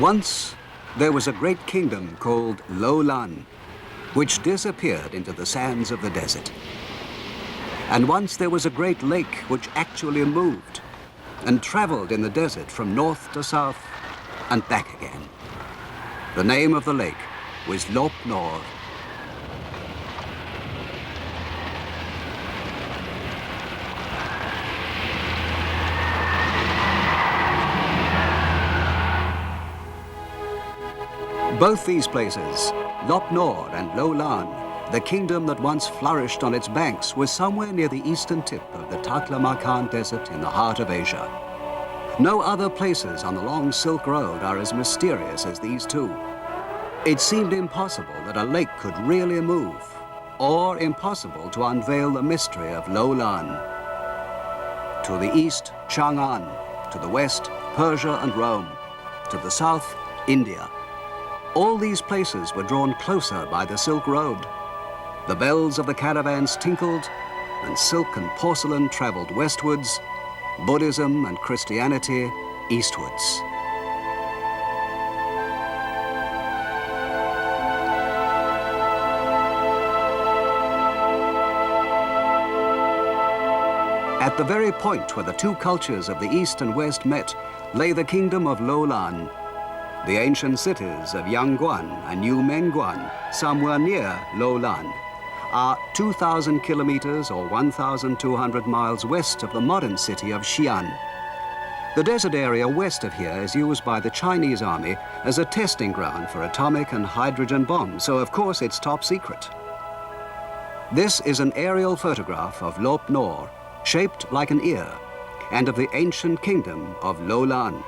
Once, there was a great kingdom called Lo-Lan, which disappeared into the sands of the desert. And once there was a great lake which actually moved and traveled in the desert from north to south and back again. The name of the lake was Lop Nor. Both these places, Lop Nor and Lo-Lan, the kingdom that once flourished on its banks, was somewhere near the eastern tip of the Taklamakan Desert in the heart of Asia. No other places on the long Silk Road are as mysterious as these two. It seemed impossible that a lake could really move, or impossible to unveil the mystery of Lo-Lan. To the east, Chang'an; to the west, Persia and Rome; to the south, India. All these places were drawn closer by the Silk Road. The bells of the caravans tinkled, and silk and porcelain traveled westwards, Buddhism and Christianity eastwards. At the very point where the two cultures of the East and West met lay the kingdom of Lo-Lan. The ancient cities of Yangguan and New Menguan, somewhere near Lo-Lan, are 2,000 kilometers or 1,200 miles west of the modern city of Xi'an. The desert area west of here is used by the Chinese army as a testing ground for atomic and hydrogen bombs, so of course it's top secret. This is an aerial photograph of Lop Nor, shaped like an ear, and of the ancient kingdom of Lo-Lan.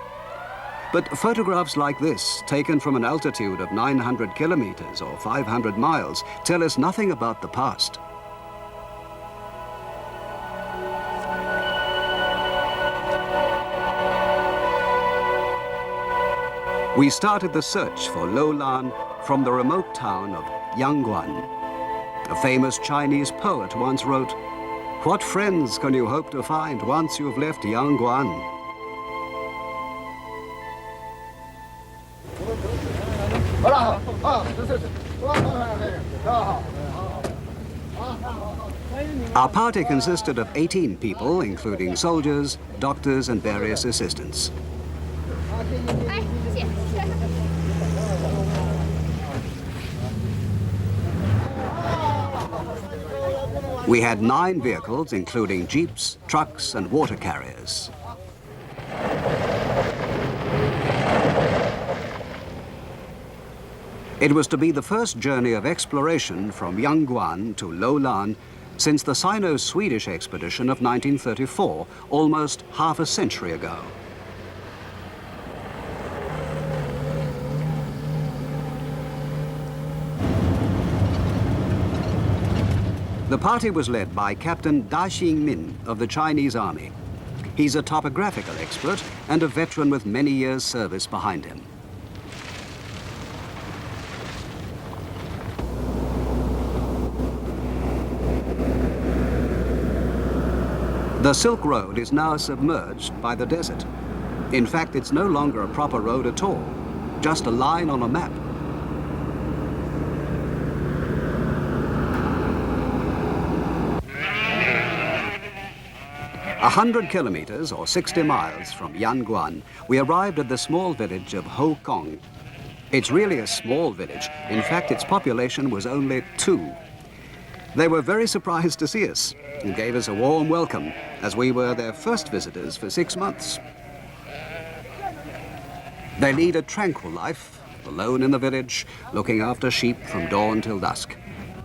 But photographs like this, taken from an altitude of 900 kilometers or 500 miles, tell us nothing about the past. We started the search for Lo-Lan from the remote town of Yangguan. A famous Chinese poet once wrote, "What friends can you hope to find once you've left Yangguan?" Our party consisted of 18 people, including soldiers, doctors, and various assistants. We had 9 vehicles, including jeeps, trucks, and water carriers. It was to be the first journey of exploration from Yangguan to Lo-Lan since the Sino-Swedish expedition of 1934, almost half a century ago. The party was led by Captain Da Xingmin of the Chinese Army. He's a topographical expert and a veteran with many years' service behind him. The Silk Road is now submerged by the desert. In fact, it's no longer a proper road at all, just a line on a map. A 100 kilometers or 60 miles from Yangguan, we arrived at the small village of Ho Kong. It's really a small village. In fact, its population was only 2. They were very surprised to see us and gave us a warm welcome, as we were their first visitors for 6 months. They lead a tranquil life, alone in the village, looking after sheep from dawn till dusk.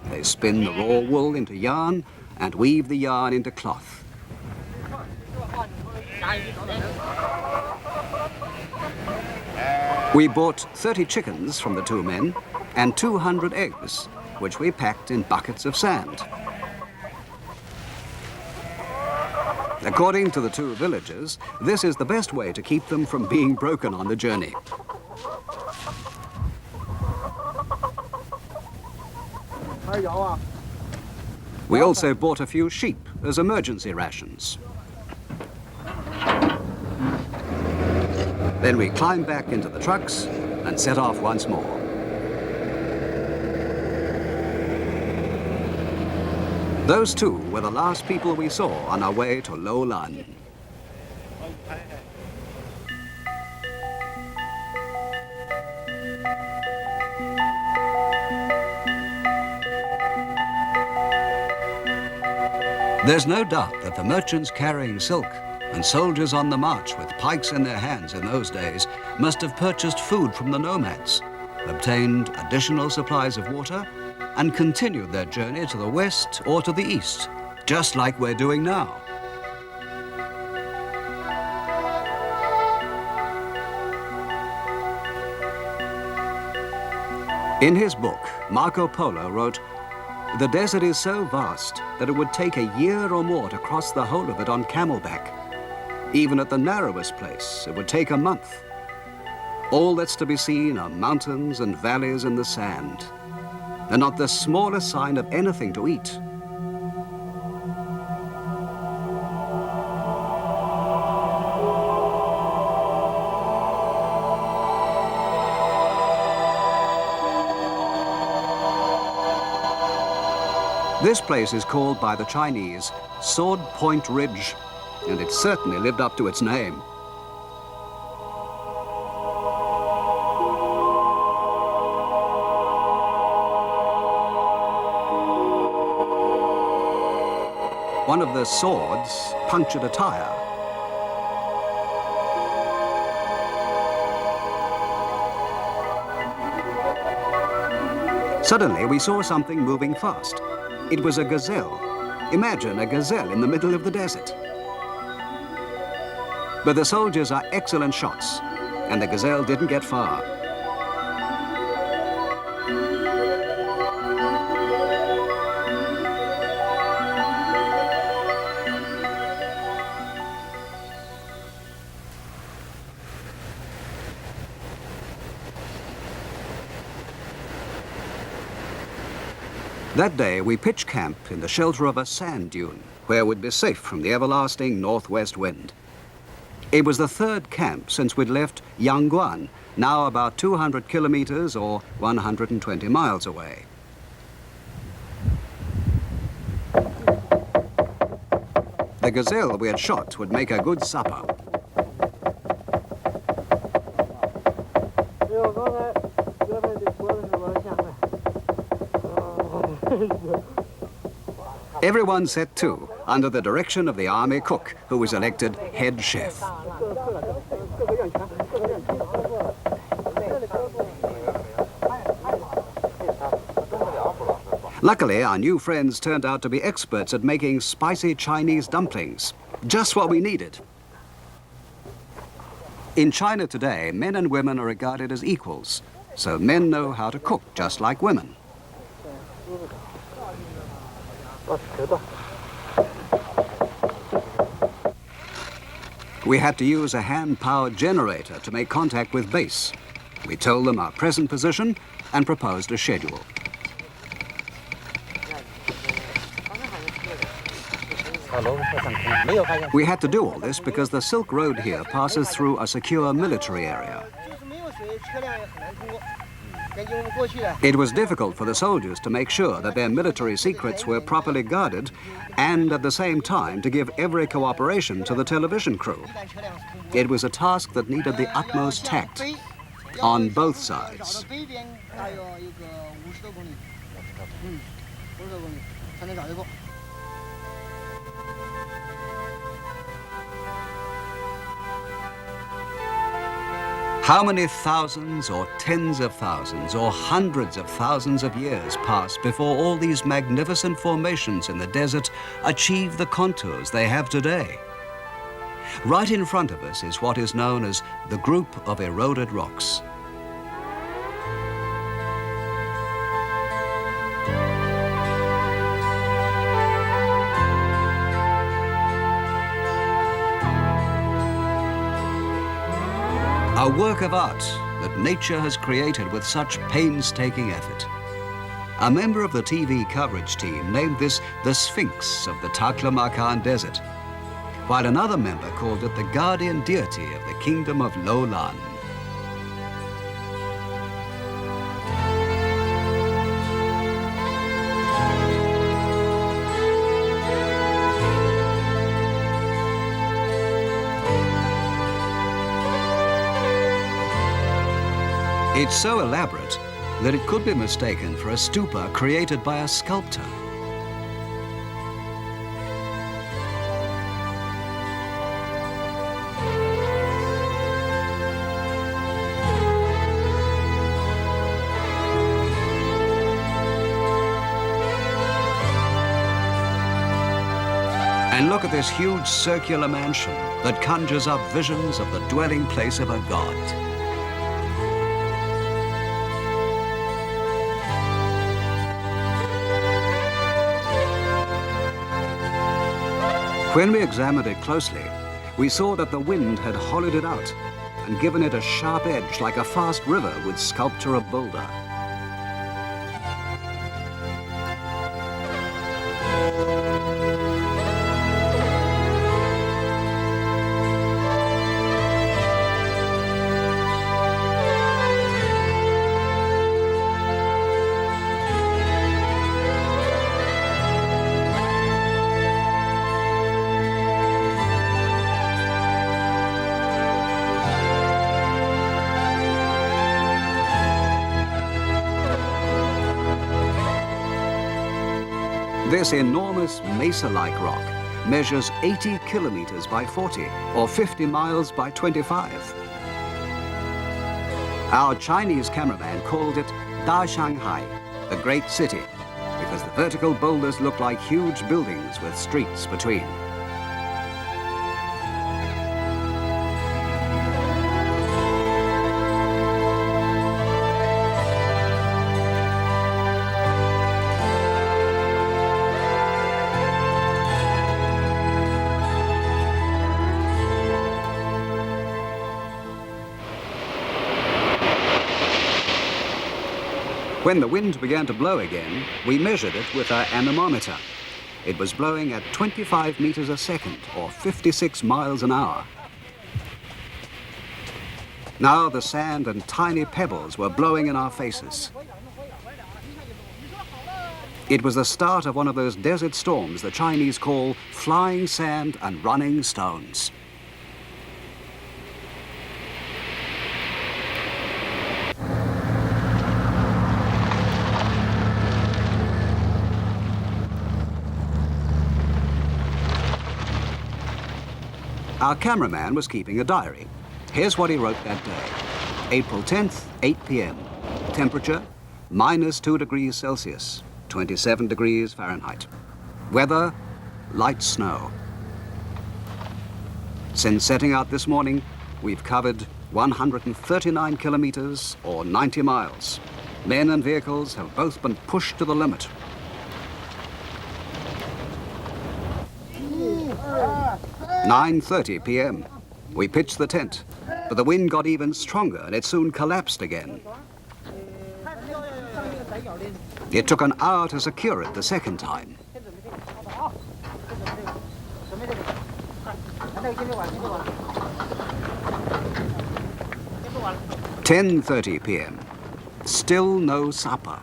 They spin the raw wool into yarn and weave the yarn into cloth. We bought 30 chickens from the 2 men and 200 eggs, which we packed in buckets of sand. According to the 2 villagers, this is the best way to keep them from being broken on the journey. We also bought a few sheep as emergency rations. Then we climbed back into the trucks and set off once more. Those two were the last people we saw on our way to Lo Lan. There's no doubt that the merchants carrying silk and soldiers on the march with pikes in their hands in those days must have purchased food from the nomads, obtained additional supplies of water, and continued their journey to the west or to the east, just like we're doing now. In his book, Marco Polo wrote, "The desert is so vast that it would take a year or more to cross the whole of it on camelback. Even at the narrowest place, it would take a month. All that's to be seen are mountains and valleys in the sand, and not the smallest sign of anything to eat." This place is called by the Chinese Sword Point Ridge, and it certainly lived up to its name. One of the swords punctured a tire. Suddenly, we saw something moving fast. It was a gazelle. Imagine a gazelle in the middle of the desert. But the soldiers are excellent shots, and the gazelle didn't get far. That day, we pitched camp in the shelter of a sand dune, where we'd be safe from the everlasting northwest wind. It was the third camp since we'd left Yangguan, now about 200 kilometers or 120 miles away. The gazelle we had shot would make a good supper. Everyone set to, under the direction of the army cook, who was elected head chef. Luckily, our new friends turned out to be experts at making spicy Chinese dumplings, just what we needed. In China today, men and women are regarded as equals, so men know how to cook just like women. We had to use a hand-powered generator to make contact with base. We told them our present position and proposed a schedule. We had to do all this because the Silk Road here passes through a secure military area. It was difficult for the soldiers to make sure that their military secrets were properly guarded and at the same time to give every cooperation to the television crew. It was a task that needed the utmost tact on both sides. How many thousands or tens of thousands or hundreds of thousands of years passed before all these magnificent formations in the desert achieved the contours they have today? Right in front of us is what is known as the group of eroded rocks. A work of art that nature has created with such painstaking effort. A member of the TV coverage team named this the Sphinx of the Taklamakan Desert. while another member called it the guardian deity of the kingdom of Lo Lan. It's so elaborate that it could be mistaken for a stupa created by a sculptor. And look at this huge circular mansion that conjures up visions of the dwelling place of a god. When we examined it closely, we saw that the wind had hollowed it out and given it a sharp edge like a fast river would sculpture a boulder. This enormous mesa-like rock measures 80 kilometers by 40, or 50 miles by 25. Our Chinese cameraman called it Da Shanghai, the great city, because the vertical boulders look like huge buildings with streets between. When the wind began to blow again, we measured it with our anemometer. It was blowing at 25 meters a second, or 56 miles an hour. Now the sand and tiny pebbles were blowing in our faces. It was the start of one of those desert storms the Chinese call flying sand and running stones. Our cameraman was keeping a diary. Here's what he wrote that day. April 10th, 8 p.m. Temperature, -2 degrees Celsius, 27 degrees Fahrenheit. Weather, light snow. Since setting out this morning, we've covered 139 kilometers, or 90 miles. Men and vehicles have both been pushed to the limit. "9:30 p.m. We pitched the tent, but the wind got even stronger and it soon collapsed again. It took an hour to secure it the second time. 10:30 p.m. Still no supper.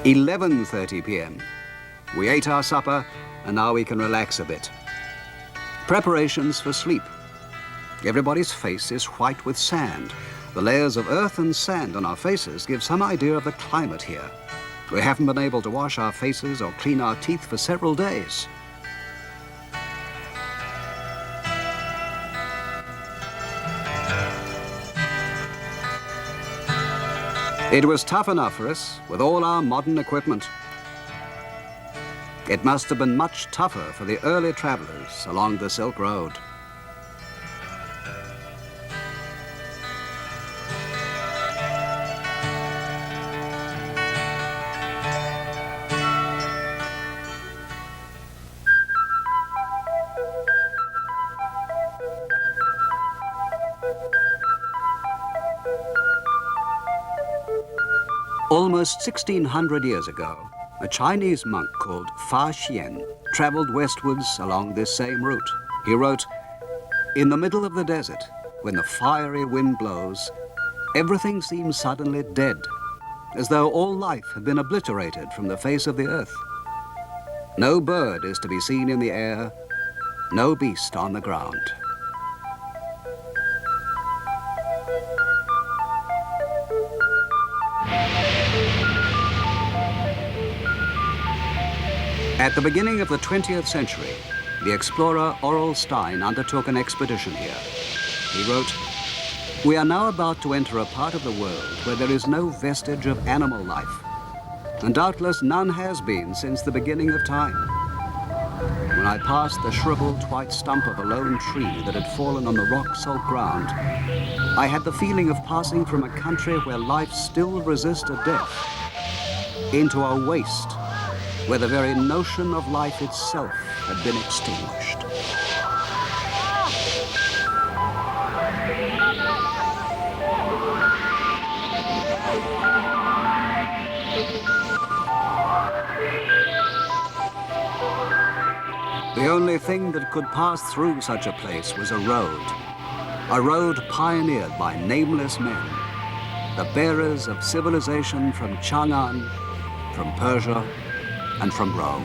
"11:30 p.m. We ate our supper, and now we can relax a bit. Preparations for sleep. Everybody's face is white with sand. The layers of earth and sand on our faces give some idea of the climate here. We haven't been able to wash our faces or clean our teeth for several days. It was tough enough for us with all our modern equipment. It must have been much tougher for the early travelers along the Silk Road. Almost 1600 years ago, a Chinese monk called Fa Xian traveled westwards along this same route. He wrote, "In the middle of the desert, when the fiery wind blows, everything seems suddenly dead, as though all life had been obliterated from the face of the earth. No bird is to be seen in the air, no beast on the ground." At the beginning of the 20th century, the explorer Aurel Stein undertook an expedition here. He wrote, "We are now about to enter a part of the world where there is no vestige of animal life, and doubtless none has been since the beginning of time. When I passed the shriveled white stump of a lone tree that had fallen on the rock-salt ground, I had the feeling of passing from a country where life still resisted death into a waste where the very notion of life itself had been extinguished." The only thing that could pass through such a place was a road pioneered by nameless men, the bearers of civilization from Chang'an, from Persia, and from Rome.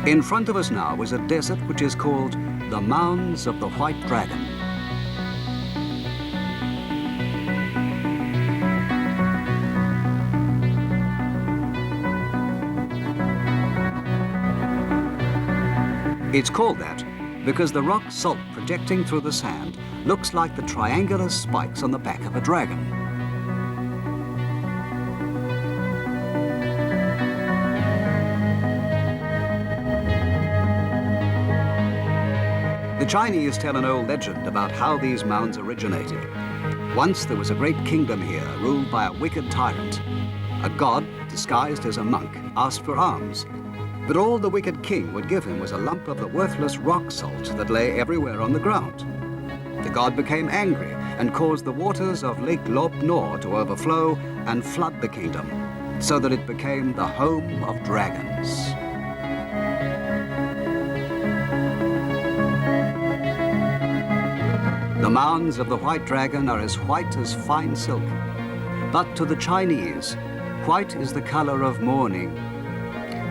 In front of us now was a desert which is called the Mounds of the White Dragon. It's called that because the rock salt projecting through the sand looks like the triangular spikes on the back of a dragon. The Chinese tell an old legend about how these mounds originated. Once there was a great kingdom here ruled by a wicked tyrant. A god, disguised as a monk, asked for alms, but all the wicked king would give him was a lump of the worthless rock salt that lay everywhere on the ground. The god became angry and caused the waters of Lake Lop Nor to overflow and flood the kingdom, so that it became the home of dragons. The mounds of the White Dragon are as white as fine silk, but to the Chinese, white is the color of mourning,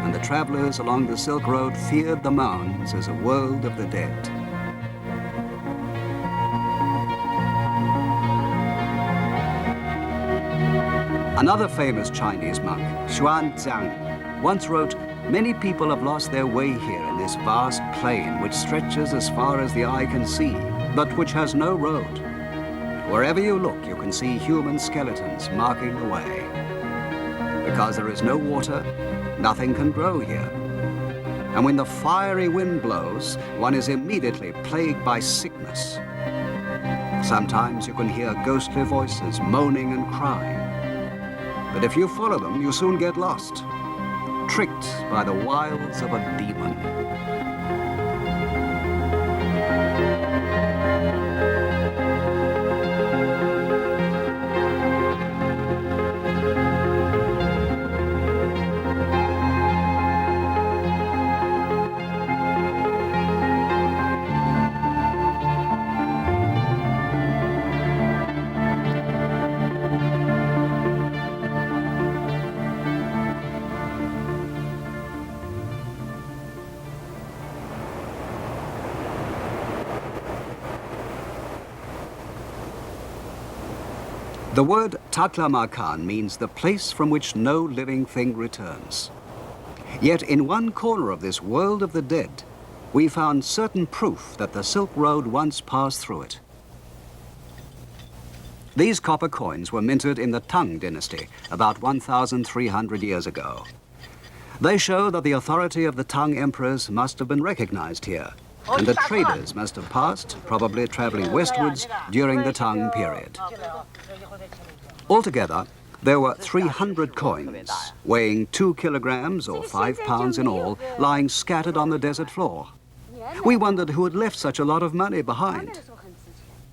and the travelers along the Silk Road feared the mounds as a world of the dead. Another famous Chinese monk, Xuanzang, once wrote, "Many people have lost their way here in this vast plain which stretches as far as the eye can see, but which has no road. Wherever you look, you can see human skeletons marking the way. Because there is no water, nothing can grow here. And when the fiery wind blows, one is immediately plagued by sickness. Sometimes you can hear ghostly voices moaning and crying. But if you follow them, you soon get lost, tricked by the wiles of a demon." The word Taklamakan means the place from which no living thing returns. Yet in one corner of this world of the dead, we found certain proof that the Silk Road once passed through it. These copper coins were minted in the Tang dynasty about 1,300 years ago. They show that the authority of the Tang emperors must have been recognized here, and that traders must have passed, probably traveling westwards, during the Tang period. Altogether, there were 300 coins, weighing 2 kilograms or 5 pounds in all, lying scattered on the desert floor. We wondered who had left such a lot of money behind.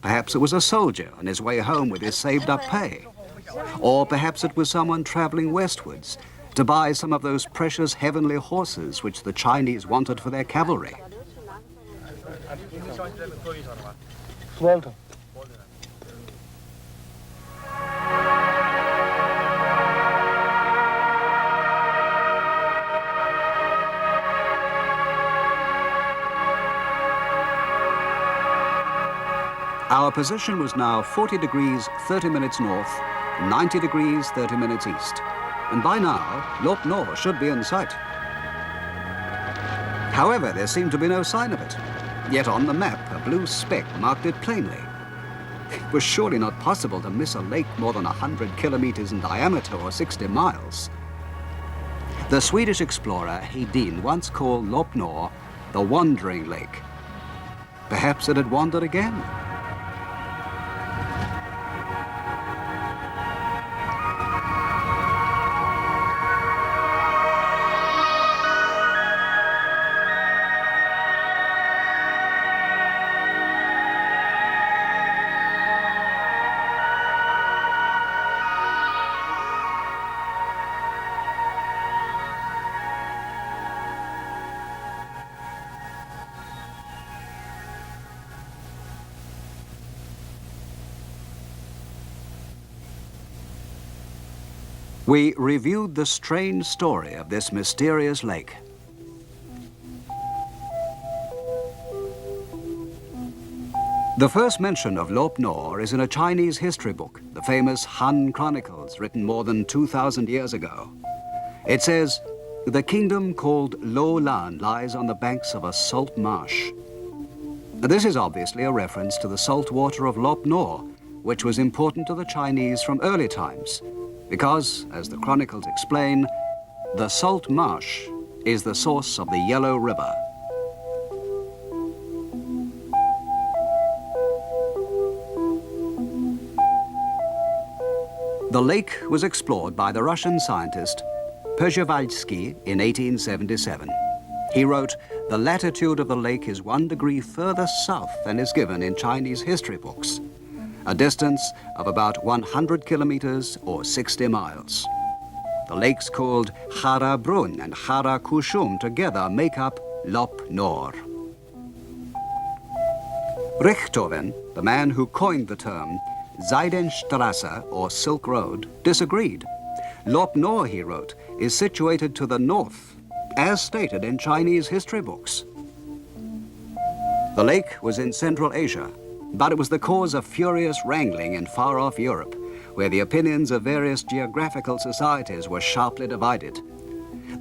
Perhaps it was a soldier on his way home with his saved-up pay. Or perhaps it was someone traveling westwards to buy some of those precious heavenly horses which the Chinese wanted for their cavalry. Our position was now 40 degrees 30 minutes north, 90 degrees 30 minutes east. And by now, Lop Nor should be in sight. However, there seemed to be no sign of it. Yet on the map, a blue speck marked it plainly. It was surely not possible to miss a lake more than 100 kilometers in diameter or 60 miles. The Swedish explorer Hedin once called Lop Nor the Wandering Lake. Perhaps it had wandered again. We reviewed the strange story of this mysterious lake. The first mention of Lop Nor is in a Chinese history book, the famous Han Chronicles, written more than 2,000 years ago. It says, "The kingdom called Lo Lan lies on the banks of a salt marsh." This is obviously a reference to the salt water of Lop Nor, which was important to the Chinese from early times, because, as the chronicles explain, the salt marsh is the source of the Yellow River. The lake was explored by the Russian scientist Przewalski in 1877. He wrote, "The latitude of the lake is 1 degree further south than is given in Chinese history books, a distance of about 100 kilometers or 60 miles. The lakes called Hara Brun and Hara Kushum together make up Lop Nor." Richthofen, the man who coined the term Seidenstrasse, or Silk Road, disagreed. Lop Nor, he wrote, is situated to the north, as stated in Chinese history books. The lake was in Central Asia, but it was the cause of furious wrangling in far-off Europe, where the opinions of various geographical societies were sharply divided.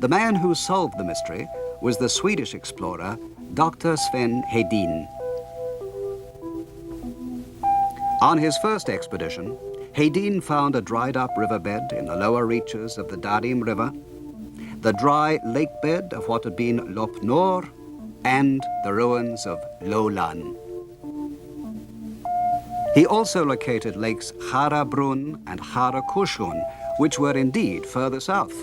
The man who solved the mystery was the Swedish explorer, Dr. Sven Hedin. On his first expedition, Hedin found a dried-up riverbed in the lower reaches of the Darim River, the dry lake bed of what had been Lop Nor, and the ruins of Lo Lan. He also located lakes Hara Brun and Hara Kushun, which were indeed further south.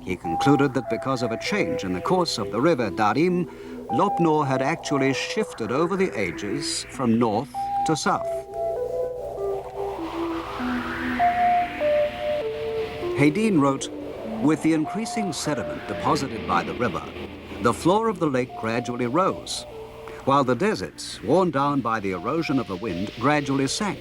He concluded that because of a change in the course of the river Darim, Lop Nor had actually shifted over the ages from north to south. Hedin wrote, "With the increasing sediment deposited by the river, the floor of the lake gradually rose, while the deserts, worn down by the erosion of the wind, gradually sank.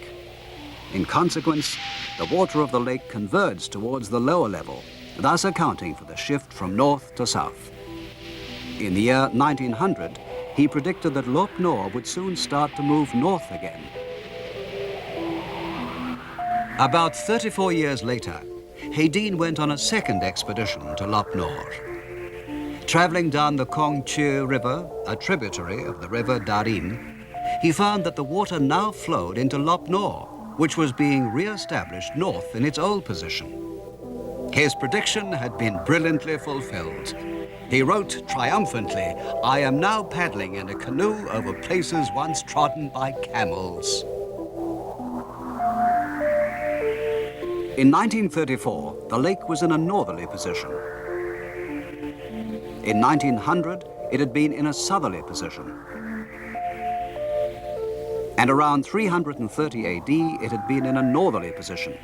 In consequence, the water of the lake converged towards the lower level, thus accounting for the shift from north to south. In the year 1900, he predicted that Lop Nor would soon start to move north again." About 34 years later, Hedin went on a second expedition to Lop Nor. Traveling down the Kongche River, a tributary of the river Darim, he found that the water now flowed into Lop Nor, which was being re-established north in its old position. His prediction had been brilliantly fulfilled. He wrote triumphantly, "I am now paddling in a canoe over places once trodden by camels." In 1934, the lake was in a northerly position. In 1900, it had been in a southerly position. And around 330 AD, it had been in a northerly position.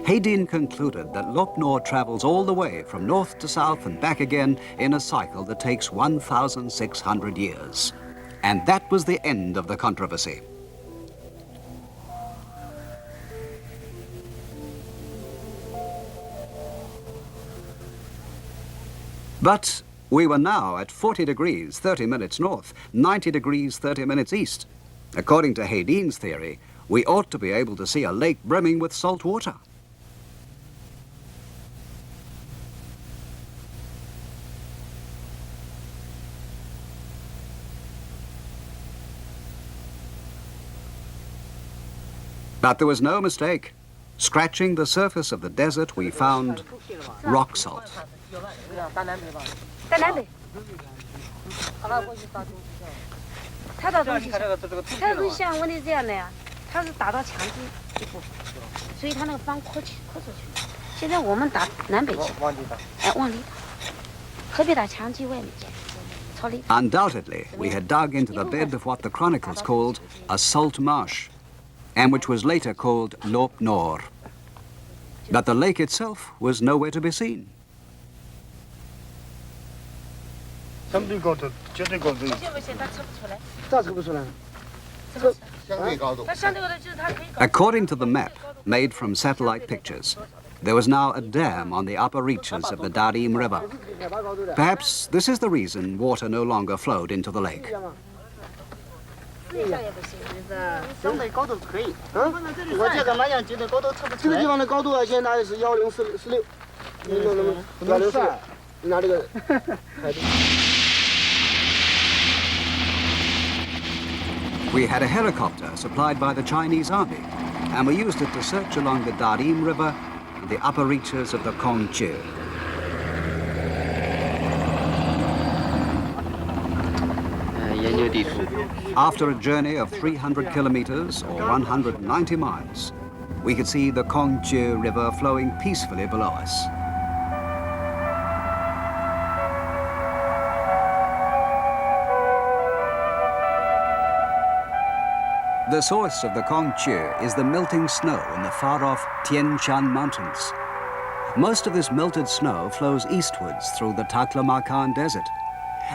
Hedin concluded that Lop Nor travels all the way from north to south and back again in a cycle that takes 1,600 years. And that was the end of the controversy. But we were now at 40 degrees, 30 minutes north, 90 degrees, 30 minutes east. According to Hedin's theory, we ought to be able to see a lake brimming with salt water. But there was no mistake. Scratching the surface of the desert, we found rock salt. 在南北。它的东西，它是像我的这样的呀，它是打到墙基一部分，所以它那个方扩出去。现在我们打南北去，往里打，何必打墙基外面去？ Undoubtedly, we had dug into the bed of what the chronicles called a salt marsh, and which was later called Lop Nor. But the lake itself was nowhere to be seen. 相对高度，绝对高度。不行不行，它测不出来。咋测不出来？测相对高度。它相对高度就是它可以。 According to the map made from satellite pictures, there was now a dam on the upper reaches of the Darim River. Perhaps this is the reason water no longer flowed into the lake. 相对高度可以。我这个麻将机的高度测不出来。这个地方的高度啊，现在是1046，1046，拿这个海度。 We had a helicopter supplied by the Chinese army, and we used it to search along the Darim River and the upper reaches of the Kongche. After a journey of 300 kilometers or 190 miles, we could see the Kongche River flowing peacefully below us. The source of the Kongche is the melting snow in the far-off Tian Shan Mountains. Most of this melted snow flows eastwards through the Taklamakan Desert,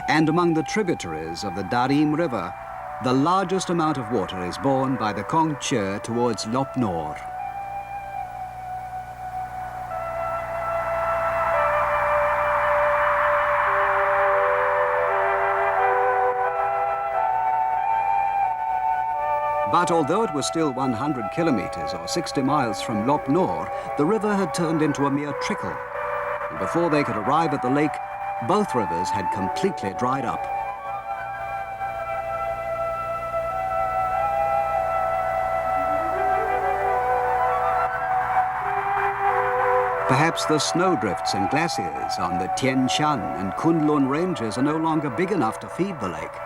and among the tributaries of the Darim River, the largest amount of water is borne by the Kongche towards Lop Nor. But although it was still 100 kilometers or 60 miles from Lop Nor, the river had turned into a mere trickle. And before they could arrive at the lake, both rivers had completely dried up. Perhaps the snowdrifts and glaciers on the Tian Shan and Kunlun ranges are no longer big enough to feed the lake.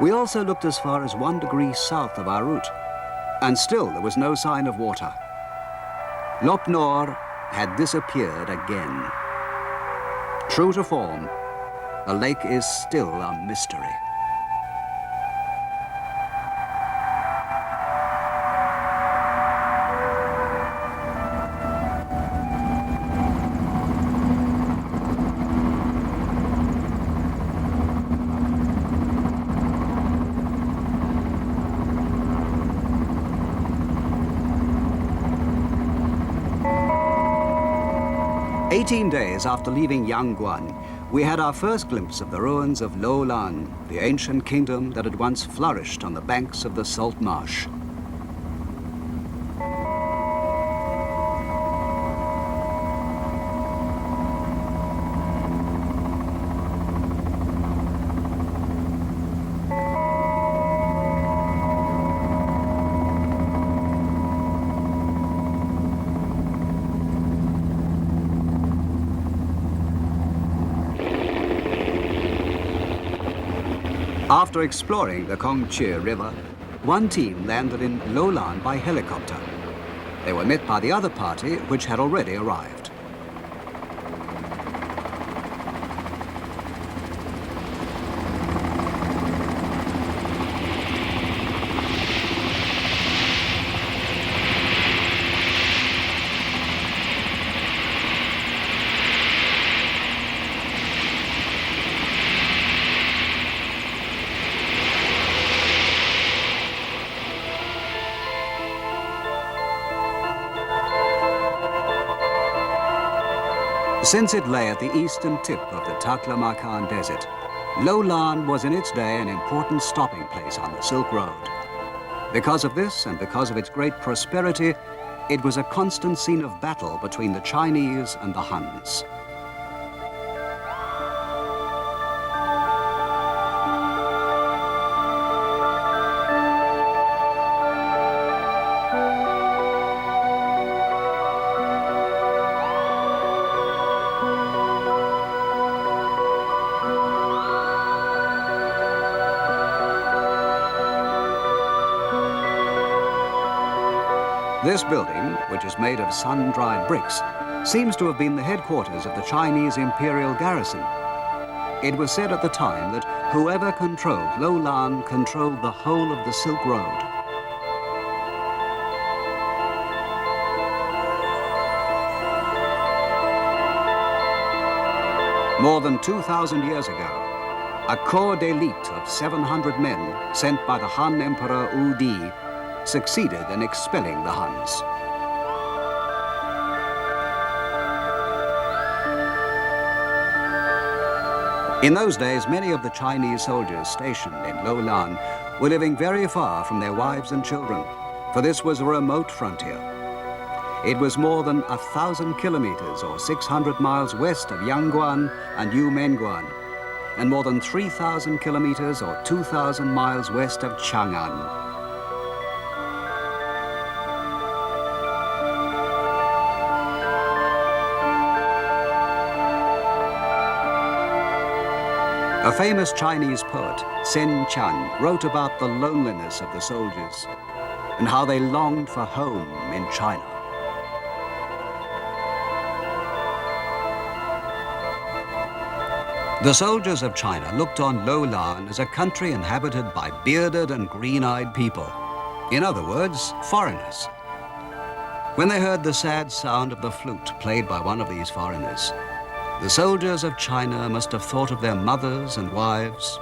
We also looked as far as 1 degree south of our route, and still there was no sign of water. Lop Nor had disappeared again. True to form, the lake is still a mystery. "18 days after leaving Yangguan, we had our first glimpse of the ruins of Loulan, the ancient kingdom that had once flourished on the banks of the Salt Marsh. After exploring the Kongqi River, one team landed in Loulan by helicopter. They were met by the other party, which had already arrived. Since it lay at the eastern tip of the Taklamakan Desert, Loulan was in its day an important stopping place on the Silk Road. Because of this and because of its great prosperity, it was a constant scene of battle between the Chinese and the Huns. This building, which is made of sun-dried bricks, seems to have been the headquarters of the Chinese imperial garrison. It was said at the time that whoever controlled Loulan controlled the whole of the Silk Road. More than 2,000 years ago, a corps d'élite of 700 men sent by the Han Emperor Wu Di succeeded in expelling the Huns. In those days, many of the Chinese soldiers stationed in Loulan were living very far from their wives and children, for this was a remote frontier. It was more than 1,000 kilometers or 600 miles west of Yangguan and Yumenguan, and more than 3,000 kilometers or 2,000 miles west of Chang'an. A famous Chinese poet, Sen Chan, wrote about the loneliness of the soldiers and how they longed for home in China. The soldiers of China looked on Loulan as a country inhabited by bearded and green-eyed people. In other words, foreigners. When they heard the sad sound of the flute played by one of these foreigners, the soldiers of China must have thought of their mothers and wives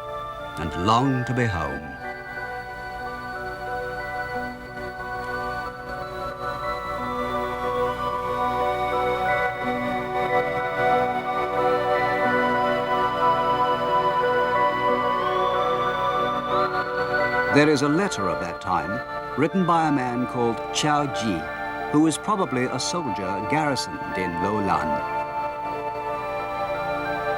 and longed to be home. There is a letter of that time written by a man called Qiao Ji, who was probably a soldier garrisoned in Loulan.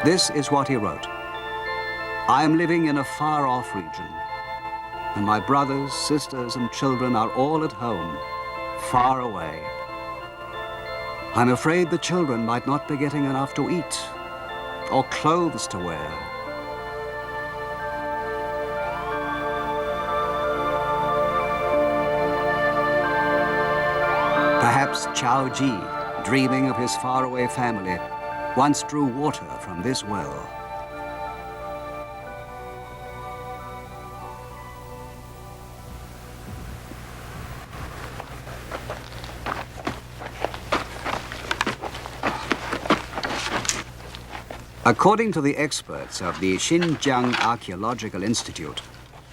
This is what he wrote. I am living in a far-off region, and my brothers, sisters, and children are all at home, far away. I'm afraid the children might not be getting enough to eat or clothes to wear. Perhaps Qiao Ji, dreaming of his faraway family, once drew water from this well. According to the experts of the Xinjiang Archaeological Institute,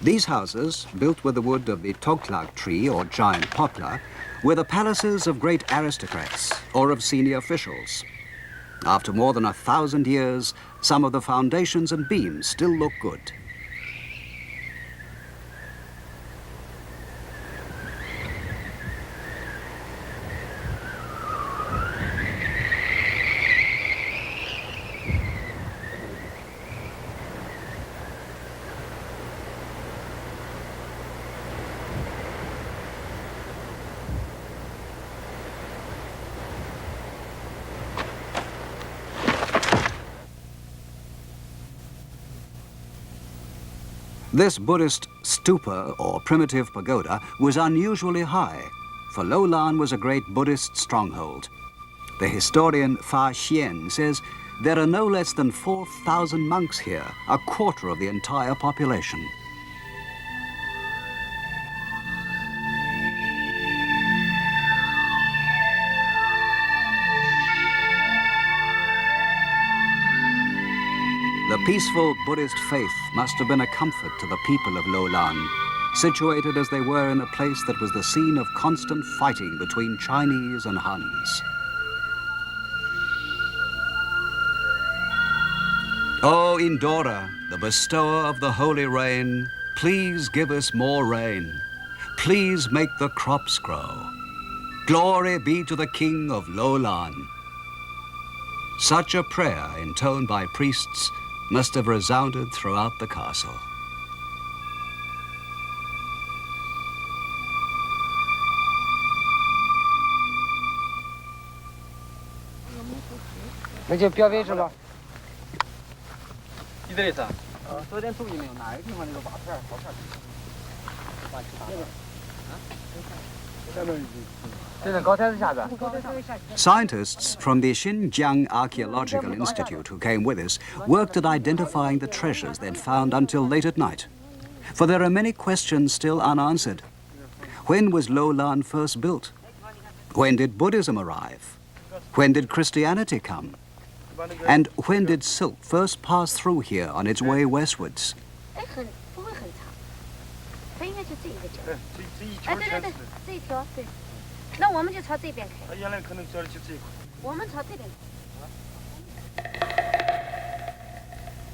these houses, built with the wood of the toklak tree or giant poplar, were the palaces of great aristocrats or of senior officials. After more than 1,000 years, some of the foundations and beams still look good. This Buddhist stupa, or primitive pagoda, was unusually high, for Lo Lan was a great Buddhist stronghold. The historian Fa Xian says there are no less than 4,000 monks here, a quarter of the entire population. The peaceful Buddhist faith must have been a comfort to the people of Lo Lan, situated as they were in a place that was the scene of constant fighting between Chinese and Huns. O Indora, the bestower of the holy rain, please give us more rain. Please make the crops grow. Glory be to the King of Lo Lan. Such a prayer, intoned by priests, must have resounded throughout the castle. Scientists from the Xinjiang Archaeological Institute who came with us worked at identifying the treasures they'd found until late at night. For there are many questions still unanswered. When was Lo Lan first built? When did Buddhism arrive? When did Christianity come? And when did silk first pass through here on its way westwards?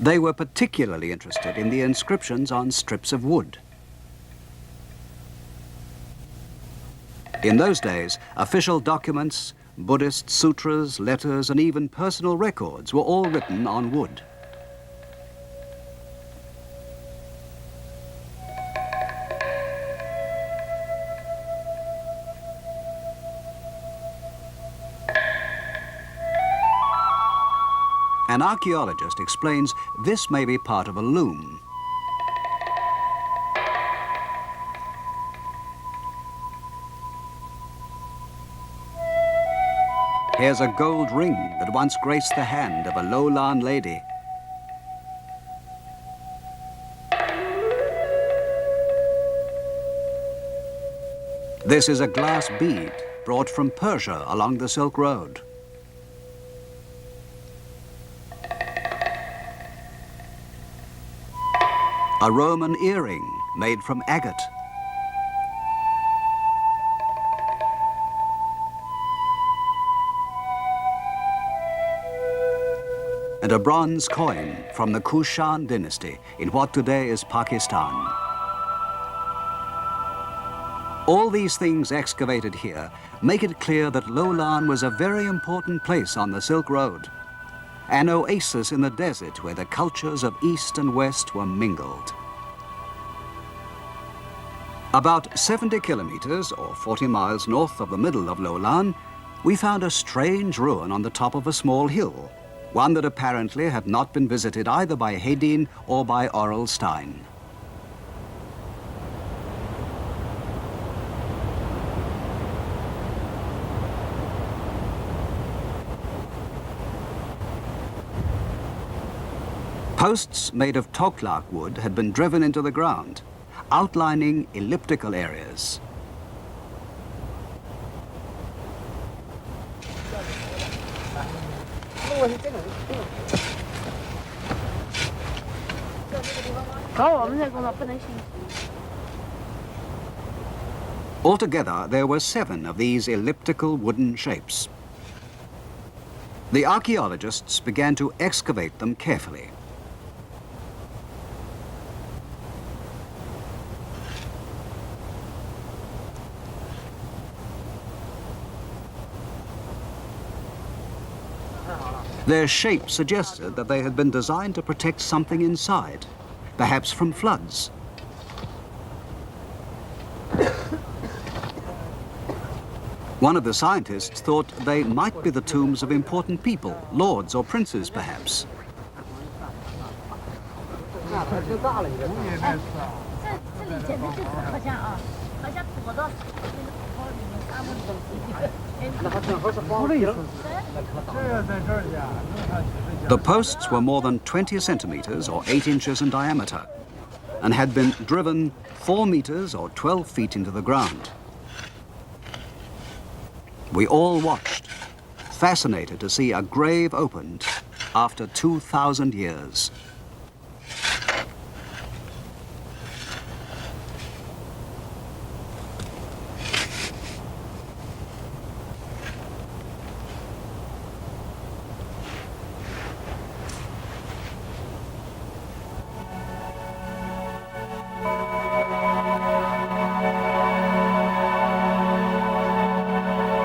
They were particularly interested in the inscriptions on strips of wood. In those days, official documents, Buddhist sutras, letters, and even personal records were all written on wood. An archaeologist explains this may be part of a loom. Here's a gold ring that once graced the hand of a Lo Lan lady. This is a glass bead brought from Persia along the Silk Road. A Roman earring made from agate. And a bronze coin from the Kushan dynasty in what today is Pakistan. All these things excavated here make it clear that Lo Lan was a very important place on the Silk Road, an oasis in the desert where the cultures of East and West were mingled. About 70 kilometers, or 40 miles north of the middle of Lo Lan, we found a strange ruin on the top of a small hill, one that apparently had not been visited either by Hedin or by Aurel Stein. Posts made of toklak wood had been driven into the ground, outlining elliptical areas. Altogether, there were 7 of these elliptical wooden shapes. The archaeologists began to excavate them carefully. Their shape suggested that they had been designed to protect something inside, perhaps from floods. One of the scientists thought they might be the tombs of important people, lords or princes perhaps. 挺大了，你这。这里简直就是好像啊，好像躲到草里面啥么东西。那还正好是黄皮了。 The posts were more than 20 centimeters or 8 inches in diameter and had been driven 4 meters or 12 feet into the ground. We all watched, fascinated to see a grave opened after 2,000 years.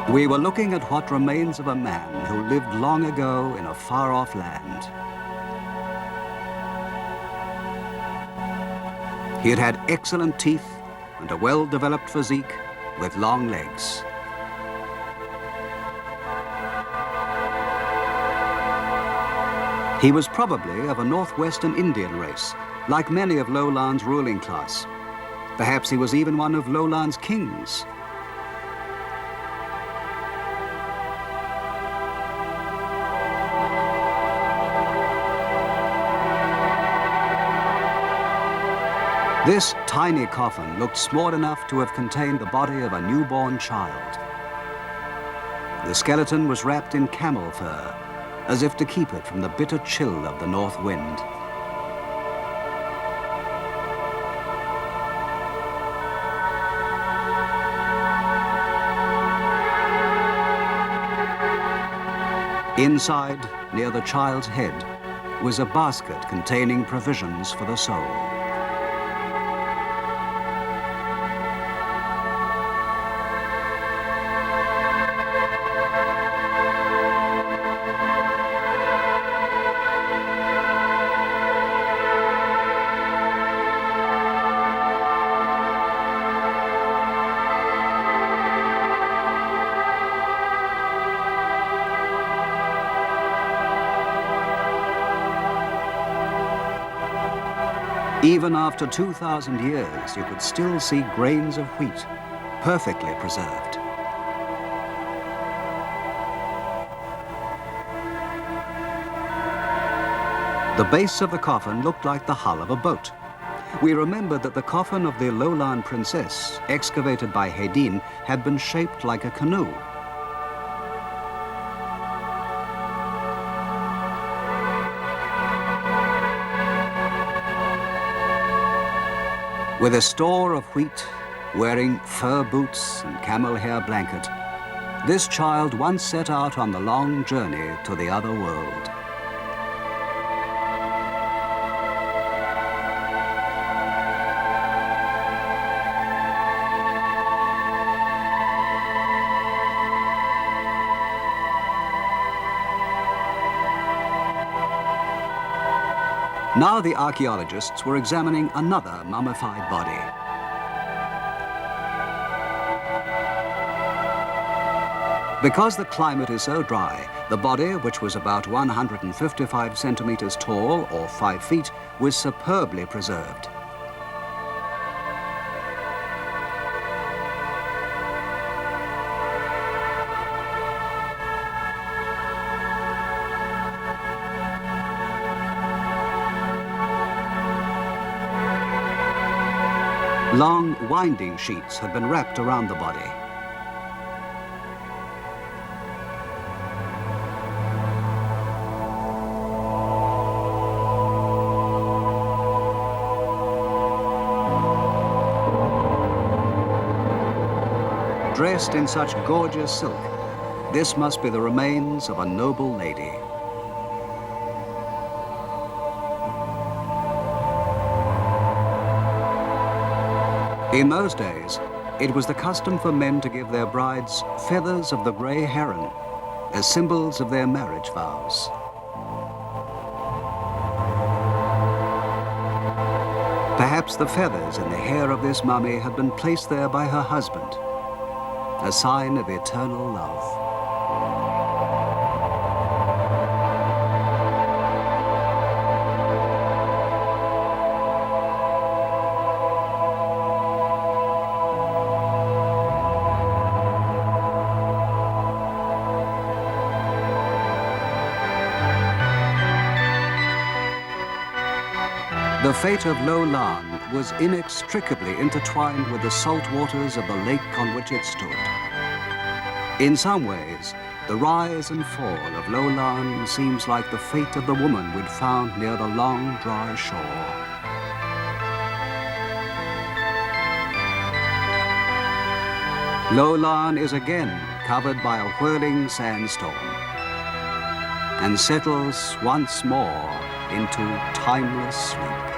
We were looking at what remains of a man who lived long ago in a far-off land. He had had excellent teeth and a well-developed physique with long legs. He was probably of a northwestern Indian race, like many of Lowland's ruling class. Perhaps he was even one of Lowland's kings. This tiny coffin looked small enough to have contained the body of a newborn child. The skeleton was wrapped in camel fur, as if to keep it from the bitter chill of the north wind. Inside, near the child's head, was a basket containing provisions for the soul. Even after 2,000 years, you could still see grains of wheat, perfectly preserved. The base of the coffin looked like the hull of a boat. We remembered that the coffin of the Lowland princess, excavated by Hedin, had been shaped like a canoe. With a store of wheat, wearing fur boots and camel hair blanket, this child once set out on the long journey to the other world. Now the archaeologists were examining another mummified body. Because the climate is so dry, the body, which was about 155 centimeters tall or 5 feet, was superbly preserved. Long winding sheets had been wrapped around the body. Dressed in such gorgeous silk, this must be the remains of a noble lady. In those days, it was the custom for men to give their brides feathers of the grey heron as symbols of their marriage vows. Perhaps the feathers in the hair of this mummy had been placed there by her husband, a sign of eternal love. The fate of Lo Lan was inextricably intertwined with the salt waters of the lake on which it stood. In some ways, the rise and fall of Lo Lan seems like the fate of the woman we'd found near the long, dry shore. Lo Lan is again covered by a whirling sandstorm and settles once more into timeless sleep.